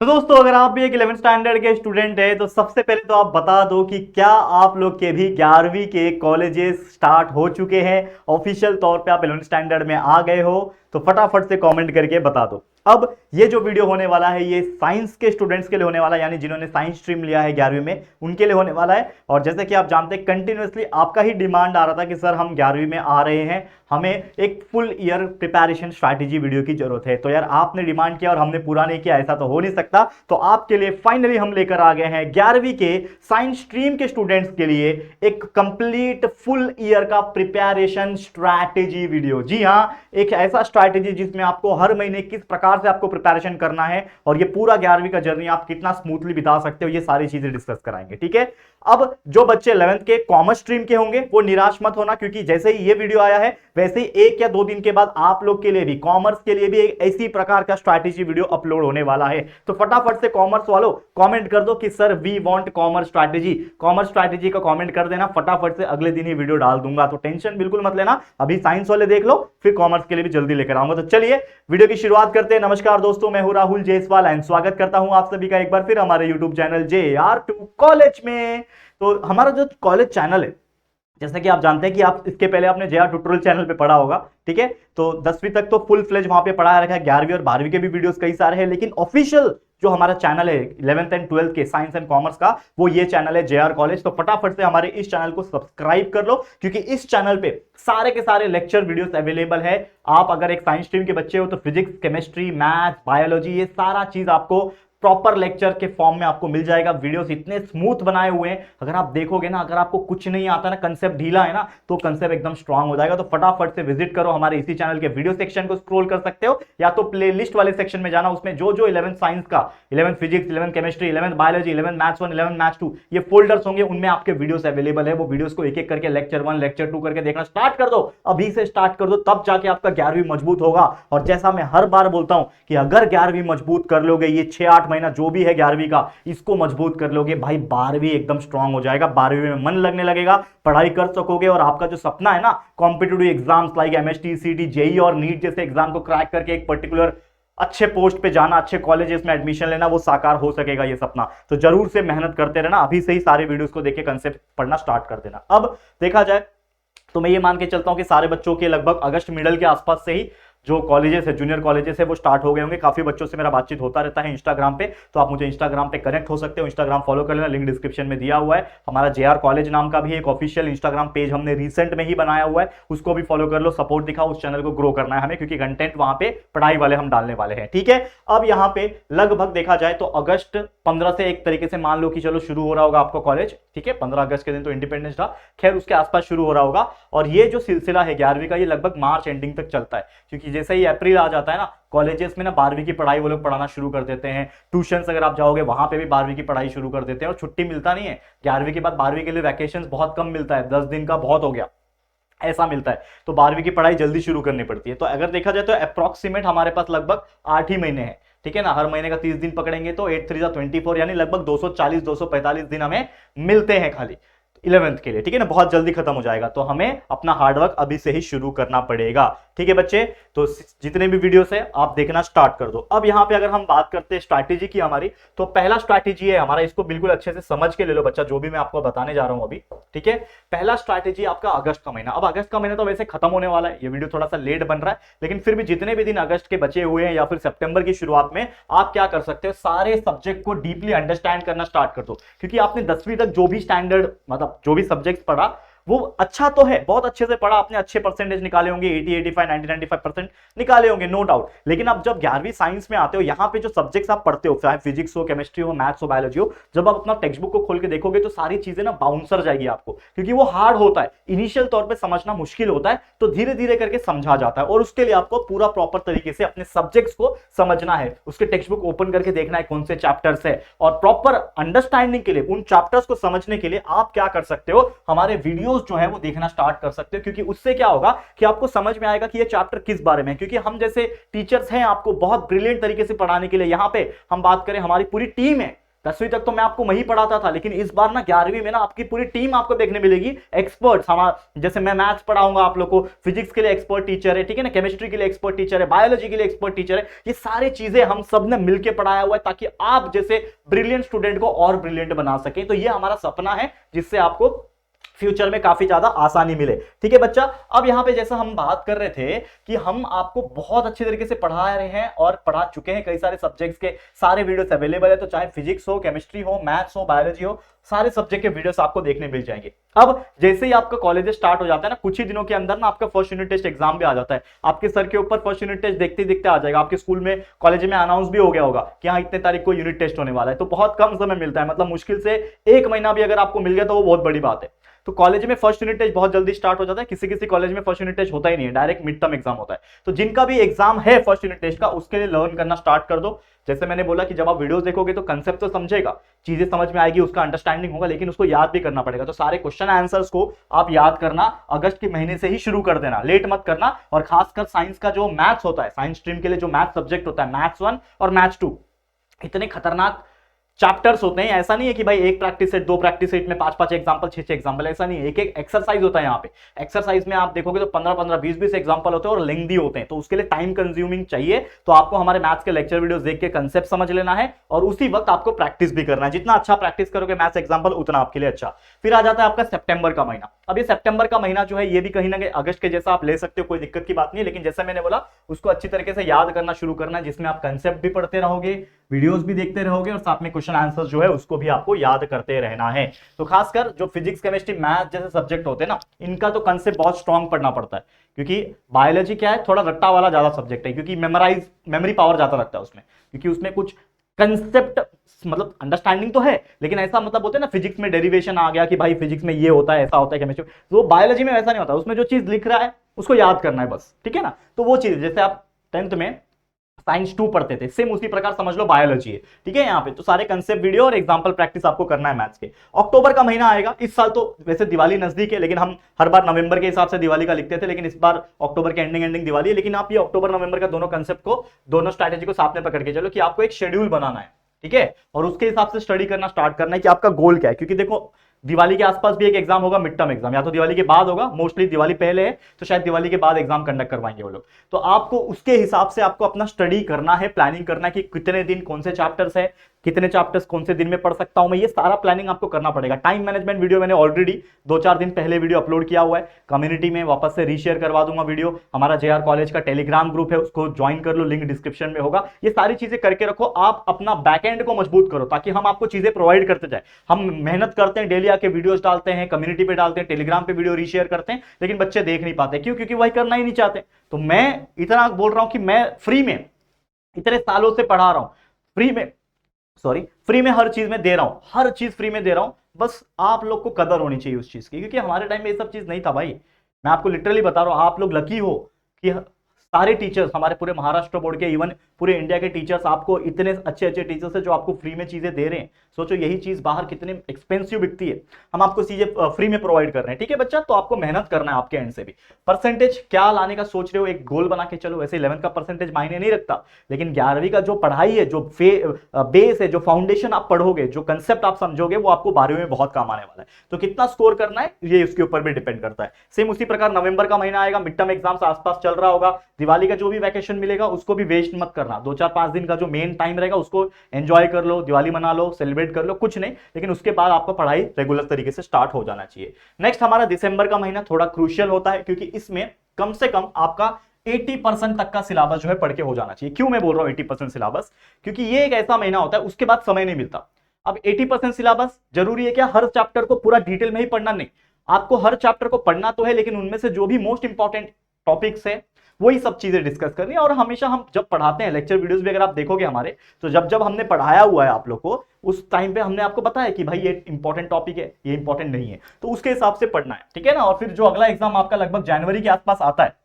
तो दोस्तों अगर आप भी एक 11th स्टैंडर्ड के स्टूडेंट हैं तो सबसे पहले तो आप बता दो कि क्या आप लोग के भी 11वीं के कॉलेजेस स्टार्ट हो चुके हैं। ऑफिशियल तौर पे आप 11th स्टैंडर्ड में आ गए हो तो फटाफट से कमेंट करके बता दो। अब ये जो वीडियो होने वाला है ये साइंस के स्टूडेंट्स के लिए होने वाला है, यानी जिन्होंने साइंस स्ट्रीम लिया है 11वीं में उनके लिए होने वाला है। और जैसे कि आप जानते हैं कंटिन्यूअसली आपका ही डिमांड आ रहा था कि सर हम 11वीं में आ रहे हैं, हमें एक full year preparation strategy video की जरूरत है। तो यार आपने डिमांड किया और हमने पूरा नहीं किया, ऐसा तो हो नहीं सकता। तो आपके लिए फाइनली हम लेकर आ गए हैं 11वीं के साइंस स्ट्रीम के स्टूडेंट्स के लिए एक कंप्लीट फुल ईयर का प्रिपरेशन स्ट्रैटेजी वीडियो। जी हां, एक ऐसा स्ट्रैटेजी जिसमें आपको हर महीने किस प्रकार से आपको प्रिपरेशन करना है और ये पूरा 11वीं का जर्नी आप कितना स्मूथली बिता सकते हो, ये सारी चीजें डिस्कस कराएंगे। ठीक है, अब जो बच्चे 11th के कॉमर्स स्ट्रीम के होंगे वो निराश मत होना, क्योंकि जैसे ही ये वीडियो आया है वैसे ही 1 या 2 दिन के बाद आप लोग के लिए भी, कॉमर्स के लिए भी एक ऐसी प्रकार का स्ट्रैटेजी वीडियो अपलोड होने वाला है। तो फटाफट से कॉमर्स वालों कमेंट कर दो कि sir we want commerce strategy. Commerce strategy का कमेंट कर देना, फटाफट से अगले दिन ही वीडियो डाल दूंगा। तो टेंशन बिल्कुल मत लेना, अभी साइंस वाले देख लो, फिर कॉमर्स के लिए भी जल्दी लेकर आऊंगा। तो चलिए वीडियो की शुरुआत करते हैं। नमस्कार दोस्तों, मैं हूं राहुल जायसवाल एंड स्वागत करता हूं आप सभी का एक बार फिर हमारे यूट्यूब चैनल JR2 कॉलेज में। तो हमारा जो कॉलेज चैनल है, जैसा कि आप जानते हैं कि आप इसके पहले आपने JR ट्यूटोरियल चैनल पे पढ़ा होगा। ठीक है, तो 10वीं तक तो फुल फ्लेज वहां पे पढ़ा रखा है, 11वीं और 12वीं के भी वीडियोस कई सारे हैं, लेकिन ऑफिशियल जो हमारा चैनल है 11th एंड 12th के साइंस एंड कॉमर्स का, वो ये चैनल है JR कॉलेज। तो फटाफट से हमारे इस चैनल को सब्सक्राइब कर लो, क्योंकि इस चैनल पे सारे के सारे लेक्चर वीडियोस अवेलेबल है। आप अगर एक साइंस स्ट्रीम के बच्चे हो तो फिजिक्स, केमिस्ट्री, मैथ, बायोलॉजी, ये सारा चीज आपको प्रॉपर लेक्चर के फॉर्म में आपको मिल जाएगा। वीडियोस इतने स्मूथ बनाए हुए हैं, अगर आप देखोगे ना, अगर आपको कुछ नहीं आता ना, कंसेप्ट ढीला है ना, तो कंसेप्ट एकदम स्ट्रांग हो जाएगा। तो फटाफट से विजिट करो हमारे इसी चैनल के वीडियो सेक्शन को, स्क्रॉल कर सकते हो या तो प्लेलिस्ट वाले सेक्शन में जाना, उसमें जो जो 11th साइंस का, 11th physics, 11th chemistry, 11th biology, 11th maths 1, 11th maths 2 ये फोल्डर्स होंगे, उनमें आपके वीडियोस अवेलेबल है। वो वीडियोस को एक एक करके लेक्चर 1 लेक्चर 2 करके देखना स्टार्ट कर दो, अभी से स्टार्ट कर दो, तब जाके आपका 11वीं मजबूत होगा। और जैसा मैं हर बार बोलता हूं कि अगर 11वीं मजबूत कर लोगे, ये 6-8 महीना जो भी है 11वीं का, इसको मजबूत कर लोगे भाई, 12वीं एकदम स्ट्रांग हो जाएगा, 12वीं में मन लगने लगेगा, पढ़ाई कर सकोगे और आपका जो सपना है ना, competitive exams like MST, CT, JEE और नीट जैसे एग्जाम को क्रैक करके एक पर्टिकुलर अच्छे पोस्ट पे जाना, अच्छे कॉलेजेस में एडमिशन लेना, वो साकार हो सकेगा ये सपना। तो जरूर से मेहनत करते रहना, अभी से ही सारे वीडियोस को देख के कंसेप्ट पढ़ना स्टार्ट कर देना। अब देखा जाए तो मैं ये मान के चलता हूं कि सारे बच्चों के लगभग अगस्त मिडल के आसपास से ही जो कॉलेजेस है, जूनियर कॉलेजेस है, वो स्टार्ट हो गए होंगे। काफी बच्चों से मेरा बातचीत होता रहता है इंस्टाग्राम पे, तो आप मुझे इंस्टाग्राम पे कनेक्ट हो सकते हो, इंस्टाग्राम फॉलो कर लेना, लिंक डिस्क्रिप्शन में दिया हुआ है। हमारा JR कॉलेज नाम का भी एक ऑफिशियल इंस्टाग्राम पेज हमने रिसेंट में ही बनाया हुआ है, उसको भी फॉलो कर लो, सपोर्ट दिखाओ, उस चैनल को ग्रो करना है हमें, क्योंकि कंटेंट वहां पे पढ़ाई वाले हम डालने वाले हैं। ठीक है, अब यहाँ पे लगभग देखा जाए तो अगस्त 15 से एक तरीके से मान लो कि चलो शुरू हो रहा होगा आपका कॉलेज। ठीक है, 15 अगस्त के दिन तो इंडिपेंडेंस था, खैर उसके आसपास शुरू हो रहा होगा। और ये जो सिलसिला है 11वीं का, ये लगभग मार्च एंडिंग तक चलता है, क्योंकि जैसे ही अप्रैल आ जाता है ना, कॉलेजेस में ना 12वीं की पढ़ाई वो लोग पढ़ाना शुरू कर देते हैं। ट्यूशंस अगर आप जाओगे वहां पे भी 12वीं की पढ़ाई शुरू कर देते हैं, और छुट्टी मिलता नहीं है 11वीं के बाद। 12वीं के लिए वैकेशंस बहुत कम मिलता है, 10 दिन का बहुत हो गया ऐसा मिलता है, तो 12वीं की पढ़ाई जल्दी शुरू करनी पड़ती है। तो अगर देखा जाए तो अप्रॉक्सीमेट हमारे पास लगभग 8 ही महीने हैं। ठीक है ना, हर महीने का 30 दिन पकड़ेंगे तो 8 3 24, यानी लगभग 240-245 दिन हमें मिलते हैं खाली 11th के लिए। ठीक है ना, बहुत जल्दी खत्म हो जाएगा, तो हमें अपना हार्डवर्क अभी से ही शुरू करना पड़ेगा। ठीक है बच्चे, तो जितने भी वीडियोस है आप देखना स्टार्ट कर दो। अब यहाँ पे अगर हम बात करते हैं स्ट्रैटेजी की हमारी, तो पहला स्ट्रैटेजी है हमारा, इसको बिल्कुल अच्छे से समझ के ले लो बच्चा, जो भी मैं आपको बताने जा रहा हूं अभी। ठीक है, पहला स्ट्रैटेजी आपका अगस्त का महीना। अब अगस्त का महीना तो वैसे खत्म होने वाला है, ये वीडियो थोड़ा सा लेट बन रहा है, लेकिन फिर भी जितने भी दिन अगस्त के बचे हुए हैं या फिर सितंबर की शुरुआत में, आप क्या कर सकते हो, सारे सब्जेक्ट को डीपली अंडरस्टैंड करना स्टार्ट कर दो। क्योंकि आपने 10वीं तक जो भी स्टैंडर्ड, मतलब जो भी सब्जेक्ट पढ़ा, वो अच्छा तो है, बहुत अच्छे से पढ़ा आपने, अच्छे परसेंटेज निकाले होंगे, 80 85 90 95% निकाले होंगे, नो डाउट। लेकिन अब जब 11वीं साइंस में आते हो, यहाँ पे जो सब्जेक्ट्स आप पढ़ते हो, चाहे फिजिक्स हो, केमिस्ट्री हो, मैथ्स हो, बायोलॉजी हो, जब आप अपना टेक्स्ट बुक को खोल के देखोगे तो सारी चीजें ना बाउंसर जाएगी आपको, क्योंकि वो हार्ड होता है, इनिशियल तौर पर समझना मुश्किल होता है, तो धीरे धीरे करके समझा जाता है। और उसके लिए आपको पूरा प्रॉपर तरीके से अपने सब्जेक्ट्स को समझना है, उसके टेक्स्ट बुक ओपन करके देखना है कौन से चैप्टर्स है, और प्रॉपर अंडरस्टैंडिंग के लिए, उन चैप्टर्स को समझने के लिए आप क्या कर सकते हो, हमारे वीडियोस जो है वो देखना स्टार्ट कर सकते हो। क्योंकि उससे क्या होगा कि आपको समझ में आएगा कि ये चैप्टर किस बारे में है। क्योंकि हम जैसे टीचर्स हैं आपको बहुत ब्रिलियंट तरीके से पढ़ाने के लिए, यहां पे हम बात करें, हमारी पूरी टीम है 10वीं तक तो मैं आपको वही पढ़ाता था, लेकिन इस बार ना 11वीं में ना आपकी पूरी टीम आपको देखने मिलेगी, एक्सपर्ट्स। हमारा जैसे मैं मैथ्स पढ़ाऊंगा आप लोग को, फिजिक्स के लिए एक्सपर्ट टीचर है, ठीक है ना, केमिस्ट्री के लिए एक्सपर्ट टीचर है, बायोलॉजी के लिए एक्सपर्ट टीचर है। ये सारी चीजें हम सब ने मिलकर पढ़ाया हुआ है ताकि आप जैसे ब्रिलियंट स्टूडेंट को और ब्रिलियंट बना सके। तो ये हमारा सपना है जिससे आपको फ्यूचर में काफी ज्यादा आसानी मिले। ठीक है बच्चा, अब यहां पे जैसा हम बात कर रहे थे कि हम आपको बहुत अच्छे तरीके से पढ़ा रहे हैं और पढ़ा चुके हैं, कई सारे सब्जेक्ट्स के सारे वीडियोस अवेलेबल है, तो चाहे फिजिक्स हो, केमिस्ट्री हो, मैथ्स हो, बायोलॉजी हो, सारे सब्जेक्ट के वीडियोस आपको देखने मिल जाएंगे। अब जैसे ही आपका कॉलेज स्टार्ट हो जाता है ना, कुछ ही दिनों के अंदर ना आपका फर्स्ट यूनिट टेस्ट एग्जाम भी आ जाता है, आपके सर के ऊपर फर्स्ट यूनिट टेस्ट देखते देखते आ जाएगा, आपके स्कूल में कॉलेज में अनाउंस भी हो गया होगा कि हाँ इतने तारीख को यूनिट टेस्ट होने वाला है। तो बहुत कम समय मिलता है, मतलब मुश्किल से 1 महीना भी अगर आपको मिल गया तो वो बहुत बड़ी बात है। तो कॉलेज में फर्स्ट यूनिट टेस्ट बहुत जल्दी स्टार्ट हो जाता है, किसी किसी कॉलेज में फर्स्ट यूनिट टेस्ट होता ही नहीं है, डायरेक्ट मिड टर्म एग्जाम होता है। तो जिनका भी एग्जाम है फर्स्ट यूनिट टेस्ट का, उसके लिए लर्न करना स्टार्ट कर दो। जैसे मैंने बोला कि जब आप वीडियोस देखोगे तो कंसेप्ट तो समझेगा, चीजें समझ में आएगी, उसका अंडरस्टैंडिंग होगा, लेकिन उसको याद भी करना पड़ेगा। तो सारे क्वेश्चन आंसर्स को आप याद करना अगस्त के महीने से ही शुरू कर देना, लेट मत करना। और खासकर साइंस का जो मैथ्स होता है, साइंस स्ट्रीम के लिए जो मैथ्स सब्जेक्ट होता है, मैथ्स 1 और मैथ्स 2 इतने खतरनाक चैप्टर्स होते हैं। ऐसा नहीं है कि भाई एक प्रैक्टिस सेट, 2 प्रैक्टिस सेट में 5-5 एग्जांपल, 6-6 एग्जांपल, ऐसा नहीं है। एक एक एक्सरसाइज होता है यहाँ पे। एक्सरसाइज में आप देखोगे तो 15-15, 20-20 एग्जांपल होते हैं और लेंथी होते हैं, तो उसके लिए टाइम कंज्यूमिंग चाहिए। तो आपको हमारे मैथ्स के लेक्चर वीडियोस देख के कंसेप्ट समझ लेना है और उसी वक्त आपको प्रैक्टिस भी करना है। जितना अच्छा प्रैक्टिस करोगे मैथ्स एग्जाम्पल, उतना आपके लिए अच्छा। फिर आ जाता है आपका सितंबर का महीना। अब ये सितंबर का महीना जो है, ये भी कहीं ना कहीं अगस्त के जैसा आप ले सकते हो, कोई दिक्कत की बात नहीं है, लेकिन जैसा मैंने बोला उसको अच्छी तरीके से याद करना शुरू करना है, जिसमें आप कंसेप्ट भी पढ़ते रहोगे, वीडियोस भी देखते रहोगे और साथ में क्वेश्चन आंसर जो है उसको भी आपको याद करते रहना है। तो खासकर जो फिजिक्स, केमिस्ट्री, मैथ जैसे सब्जेक्ट होते हैं ना, इनका तो कंसेप्ट बहुत स्ट्रांग पढ़ना पड़ता है, क्योंकि बायोलॉजी क्या है, थोड़ा रट्टा वाला ज्यादा सब्जेक्ट है, क्योंकि मेमोरी पावर ज्यादा लगता है उसमें, क्योंकि उसमें कुछ कंसेप्ट मतलब अंडरस्टैंडिंग तो है, लेकिन ऐसा मतलब होता है ना, फिजिक्स में डेरिवेशन आ गया कि भाई फिजिक्स में ये होता है, ऐसा होता है, केमिस्ट्री, तो बायोलॉजी में वैसा नहीं होता, उसमें जो चीज लिख रहा है उसको याद करना है बस, ठीक है ना। तो वो चीज जैसे आप 10th में साइंस 2 पढ़ते थे, सेम उसी प्रकार समझ लो बायोलॉजी है, ठीक है। यहाँ पे तो सारे कंसेप्ट वीडियो और एग्जांपल प्रैक्टिस आपको करना है मैथ्स के। अक्टूबर का महीना आएगा, इस साल तो वैसे दिवाली नजदीक है, लेकिन हम हर बार नवंबर के हिसाब से दिवाली का लिखते थे, लेकिन इस बार अक्टूबर के एंडिंग दिवाली है। लेकिन आप ये अक्टूबर नवंबर का दोनों कंसेप्ट को, दोनों स्ट्रैटेजी को साथ में पकड़ के चलो कि आपको एक शेड्यूल बनाना है, ठीक है, और उसके हिसाब से स्टडी करना स्टार्ट करना है कि आपका गोल क्या है। क्योंकि देखो दिवाली के आसपास भी एक एग्जाम होगा, मिड टर्म एग्जाम, या तो दिवाली के बाद होगा, मोस्टली दिवाली पहले है तो शायद दिवाली के बाद एग्जाम कंडक्ट करवाएंगे वो लोग। तो आपको उसके हिसाब से आपको अपना स्टडी करना है, प्लानिंग करना है कि कितने दिन कौन से चैप्टर्स है, कितने चैप्टर्स कौन से दिन में पढ़ सकता हूं मैं, ये सारा प्लानिंग आपको करना पड़ेगा। टाइम मैनेजमेंट वीडियो मैंने ऑलरेडी 2-4 दिन पहले वीडियो अपलोड किया हुआ है, कम्युनिटी में वापस से रीशेयर करवा दूंगा वीडियो। हमारा जेआर कॉलेज का टेलीग्राम ग्रुप है, उसको ज्वाइन कर लो, लिंक डिस्क्रिप्शन में होगा। ये सारी चीजें करके रखो, आप अपना बैकएंड को मजबूत करो ताकि हम आपको चीजें प्रोवाइड करते जाए। हम मेहनत करते हैं, डेली आके वीडियोस डालते हैं, कम्युनिटी पे डालते हैं, टेलीग्राम पे वीडियो रीशेयर करते हैं, लेकिन बच्चे देख नहीं पाते। क्यों? क्योंकि वही करना ही नहीं चाहते। तो मैं इतना बोल रहा हूं कि मैं फ्री में इतने सालों से पढ़ा रहा हूं, फ्री में हर चीज में दे रहा हूं, हर चीज फ्री में दे रहा हूं। बस आप लोग को कदर होनी चाहिए उस चीज की, क्योंकि हमारे टाइम में ये सब चीज नहीं था भाई। मैं आपको लिटरली बता रहा हूं, आप लोग लकी हो कि सारे टीचर्स, हमारे पूरे महाराष्ट्र बोर्ड के, इवन पूरे इंडिया के टीचर्स, आपको इतने अच्छे अच्छे टीचर्स हैं जो आपको फ्री में चीजें दे रहे हैं। सोचो यही चीज बाहर कितने एक्सपेंसिव बिकती है, हम आपको चीजें फ्री में प्रोवाइड कर रहे हैं, ठीक है बच्चा। तो आपको मेहनत करना है आपके एंड से भी। परसेंटेज क्या लाने का सोच रहे हो, एक गोल बना के चलो। वैसे 11th का परसेंटेज मायने नहीं रखता, लेकिन 11वीं का जो पढ़ाई है, जो बेस है, जो फाउंडेशन आप पढ़ोगे, जो कंसेप्ट आप समझोगे, वो आपको 12वीं में बहुत काम आने वाला है। तो कितना स्कोर करना है ये उसके ऊपर भी डिपेंड करता है। सेम उसी प्रकार नवंबर का महीना आएगा, मिड टर्म एग्जाम्स आसपास चल रहा होगा, दिवाली का जो भी वैकेशन मिलेगा उसको भी वेस्ट मत करना। 2-4-5 दिन का जो मेन टाइम रहेगा उसको एंजॉय कर लो, दिवाली मना लो, सेलिब्रेट कर लो, कुछ नहीं, लेकिन उसके बाद आपका पढ़ाई रेगुलर तरीके से स्टार्ट हो जाना चाहिए। नेक्स्ट हमारा दिसंबर का महीना थोड़ा क्रूशियल होता है, क्योंकि इसमें कम से कम आपका 80% तक का सिलेबस जो है पढ़ के हो जाना चाहिए। क्यों मैं बोल रहा हूं 80% सिलेबस? क्योंकि ये एक ऐसा महीना होता है उसके बाद समय नहीं मिलता। अब 80% सिलेबस जरूरी है क्या हर चैप्टर को पूरा डिटेल में ही पढ़ना? नहीं, आपको हर चैप्टर को पढ़ना तो है, लेकिन उनमें से जो भी मोस्ट इंपॉर्टेंट टॉपिक्स है वही सब चीजें डिस्कस करनी है। और हमेशा हम जब पढ़ाते हैं, लेक्चर वीडियोस भी अगर आप देखोगे हमारे, तो जब जब हमने पढ़ाया हुआ है आप लोग को, उस टाइम पे हमने आपको बताया कि भाई ये इंपॉर्टेंट टॉपिक है, ये इंपॉर्टेंट नहीं है, तो उसके हिसाब से पढ़ना है, ठीक है ना। और फिर जो अगला एग्जाम आपका लगभग जनवरी के आसपास आता है,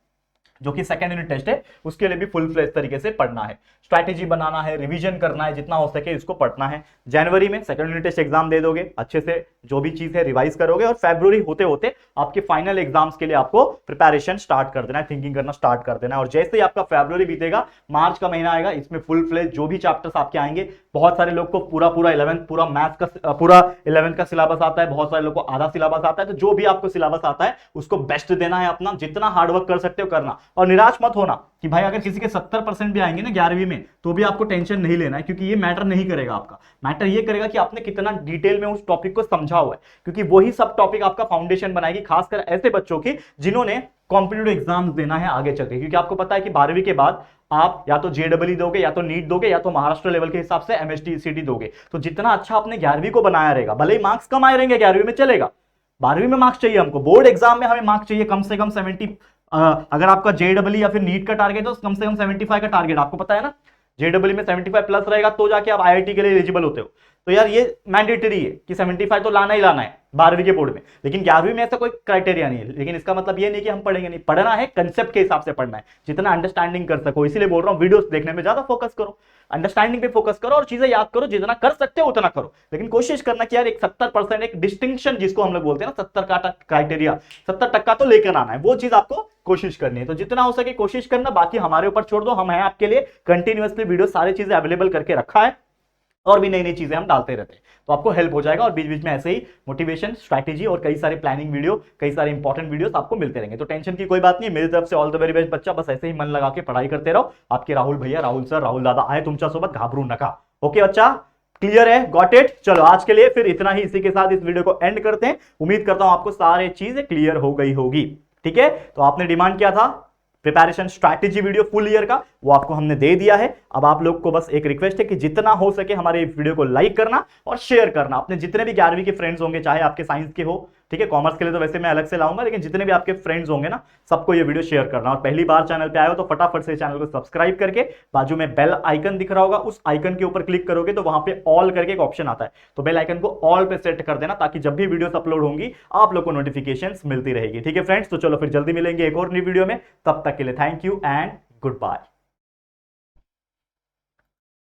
जो कि सेकंड यूनिट टेस्ट है, उसके लिए भी फुल फ्लेज तरीके से पढ़ना है, स्ट्रैटेजी बनाना है, रिवीजन करना है, जितना हो सके इसको पढ़ना है। जनवरी में सेकंड यूनिट टेस्ट एग्जाम दे दोगे, अच्छे से जो भी चीज है रिवाइज करोगे, और फरवरी होते होते आपके फाइनल एग्जाम्स के लिए आपको प्रिपरेशन स्टार्ट कर देना है, थिंकिंग करना स्टार्ट कर देना है। और जैसे ही आपका फरवरी बीतेगा, मार्च का महीना आएगा, इसमें फुल फ्लेज जो भी चैप्टर्स आपके आएंगे, बहुत सारे लोग को पूरा 11th पूरा मैथ्स का पूरा 11th का सिलेबस आता है, बहुत सारे लोग को आधा सिलेबस आता है, तो जो भी आपको सिलेबस आता है उसको बेस्ट देना है, अपना जितना हार्डवर्क कर सकते हो करना। और निराश मत होना कि भाई अगर किसी के 70% भी आएंगे ना 11वीं में, तो भी आपको टेंशन नहीं लेना है, क्योंकि ये मैटर नहीं करेगा। आपका मैटर ये करेगा कि आपने कितना डिटेल में उस टॉपिक को समझा हुआ है, क्योंकि वही सब टॉपिक आपका फाउंडेशन बनाएगी, खासकर ऐसे बच्चों की जिन्होंने कॉम्पिटिटिव एग्जाम्स देना है आगे चल के। क्योंकि आपको पता है कि 12वीं के बाद आप या तो जेडब्ल्यू दोगे, या तो नीट दोगे, या तो महाराष्ट्र लेवल के हिसाब से एमएसटी दोगे। तो जितना अच्छा आपने 11वीं को बनाया रहेगा, भले ही मार्क्स कम आए रहेंगे 11वीं में चलेगा, 12वीं में मार्क्स चाहिए हमको, बोर्ड एग्जाम में हमें मार्क्स चाहिए कम से कम 70। अगर आपका जेडब्ल्यू या फिर नीट का टारगेट है तो कम से कम 75 का टारगेट, आपको पता है ना, जेडब्ल्यू में 75 प्लस रहेगा तो जाके आप आईआईटी के लिए एलिजिबल होते हो। तो यार ये मैंडेटरी है कि 75 तो लाना ही लाना है 12वीं के बोर्ड में, लेकिन 11वीं में ऐसा कोई क्राइटेरिया नहीं है। लेकिन इसका मतलब ये नहीं कि हम पढ़ेंगे नहीं, पढ़ना है, कंसेप्ट के हिसाब से पढ़ना है, जितना अंडरस्टैंडिंग कर सको। इसीलिए बोल रहा हूं वीडियोस देखने में ज्यादा फोकस करो, अंडरस्टैंडिंग पे फोकस करो, और चीजें याद करो, जितना कर सकते हो उतना करो। लेकिन कोशिश करना कि यार एक 70% एक डिस्टिंक्शन जिसको हम लोग बोलते हैं ना, 70 का क्राइटेरिया, 70% तो लेकर आना है, वो चीज आपको कोशिश करनी है। तो जितना हो सके कोशिश करना, बाकी हमारे ऊपर छोड़ दो, हम हैं आपके लिए, कंटिन्यूअसली वीडियो सारी चीजें अवेलेबल करके रखा है, और भी नई नई चीजें हम डालते रहते हैं, तो आपको हेल्प हो जाएगा। और बीच बीच में ऐसे ही मोटिवेशन, स्ट्रैटेजी और कई सारे प्लानिंग वीडियो, कई सारे इंपॉर्टेंट वीडियोस आपको मिलते रहेंगे। तो टेंशन की कोई बात नहीं, मेरी तरफ से ऑल द वेरी बेस्ट बच्चा, बस ऐसे ही मन लगा के पढ़ाई करते रहो। आपके राहुल भैया, राहुल सर, राहुल दादा आए तुमच्या सोबत, घाबरू नका। ओके बच्चा, क्लियर है, गॉट इट। चलो आज के लिए फिर इतना ही, इसी के साथ इस वीडियो को एंड करते हैं। उम्मीद करता हूं आपको सारी चीजें क्लियर हो गई होगी। ठीक है, तो आपने डिमांड किया था preparation strategy video full year का, वो आपको हमने दे दिया है। अब आप लोग को बस एक रिक्वेस्ट है कि जितना हो सके हमारे वीडियो को लाइक करना और शेयर करना, अपने जितने भी 11वीं के फ्रेंड्स होंगे, चाहे आपके साइंस के हो, ठीक है, कॉमर्स के लिए तो वैसे मैं अलग से लाऊंगा, लेकिन जितने भी आपके फ्रेंड्स होंगे ना, सबको ये वीडियो शेयर करना। और पहली बार चैनल पे आए हो तो फटाफट से चैनल को सब्सक्राइब करके बाजू में बेल आइकन दिख रहा होगा, उस आइकन के ऊपर क्लिक करोगे तो वहां पे ऑल करके एक ऑप्शन आता है, तो बेल आइकन को ऑल पे सेट कर देना, ताकि जब भी वीडियोस अपलोड होंगी आप लोग को नोटिफिकेशंस मिलती रहेगी। ठीक है फ्रेंड्स, तो चलो फिर जल्दी मिलेंगे एक और नई वीडियो में, तब तक के लिए thank you and good bye.